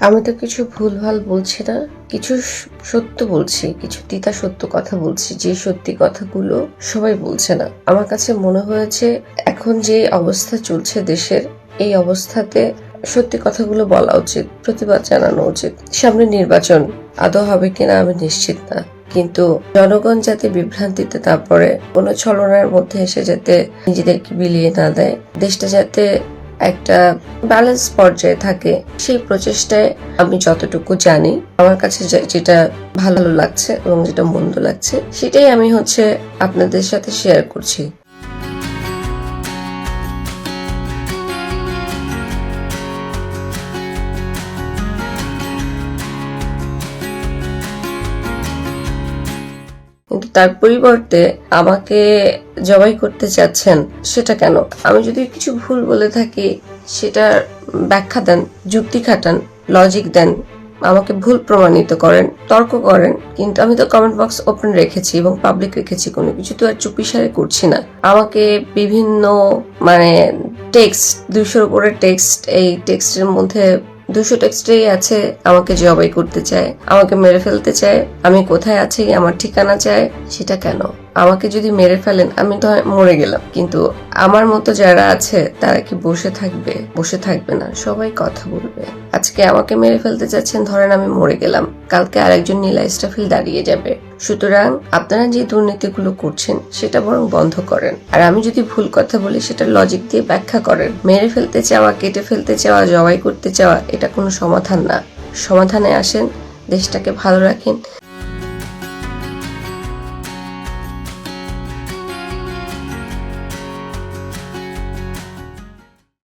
আমি তো কিছু ভুলভাল বলছি না, কিছু সত্য বলছি, কিছু তিতা সত্য কথা বলছি, যে সত্যি কথাগুলো সবাই বলছে না। আমার কাছে মনে হয়েছে এখন যে অবস্থা চলছে দেশের, এই অবস্থাতে সত্যি কথাগুলো বলা উচিত, প্রতিবাদ জানানো উচিত। সামনে নির্বাচন, আদৌ হবে কিনা আমি নিশ্চিত না, কিন্তু জনগণ যাতে বিভ্রান্তিতে তারপরে কোনো ছলনার মধ্যে এসে যাতে নিজেদেরকে বিলিয়ে না দেয়, দেশটা যাতে একটা ব্যালেন্স পর্যায়ে থাকে, সেই প্রচেষ্টায় আমি যতটুকু জানি, আমার কাছে যেটা ভালো লাগছে এবং যেটা মন্দ লাগছে, সেটাই আমি আপনাদের সাথে শেয়ার করছি। কিন্তু তার পরিবর্তে আমাকে জবাই করতে চাচ্ছেন, সেটা কেন? আমি যদি কিছু ভুল বলে থাকি, সেটা ব্যাখ্যা দেন, যুক্তি খাটান, লজিক দেন, আমাকে ভুল প্রমাণিত করেন, তর্ক করেন। কিন্তু আমি তো কমেন্ট বক্স ওপেন রেখেছি এবং পাবলিক রেখেছি, কোনো কিছু তো আর চুপিসারে করছি না। আমাকে বিভিন্ন টেক্সট, 200-র উপরে টেক্সট, এই টেক্সটের মধ্যে 200 টেক্সটেই আছে আমাকে জবাই করতে চায়, আমাকে মেরে ফেলতে চায়, আমি কোথায় আছি আমার ঠিকানা চায়। সেটা কেন? আমাকে যদি মেরে ফেলেন, আমি তো মরে গেলাম, কিন্তু আমার মতো যারা আছে তারা কি বসে থাকবে? বসে থাকবে না, সবাই কথা বলবে। আজকে আমাকে মেরে ফেলতে চাচ্ছেন, ধরেন আমি মরে গেলাম, কালকে আরেকজন নীলা ইস্টাফিল দাঁড়িয়ে যাবে। সুতরাং আপনারা যে দুর্নীতিগুলো করছেন সেটা বরং বন্ধ করেন। আর আমি যদি ভুল কথা বলি, সেটা লজিক দিয়ে ব্যাখ্যা করেন। মেরে ফেলতে চাওয়া, কেটে ফেলতে চাওয়া, জবাই করতে চাওয়া, এটা কোনো সমাধান না। সমাধানে আসেন, দেশটাকে ভালো রাখেন,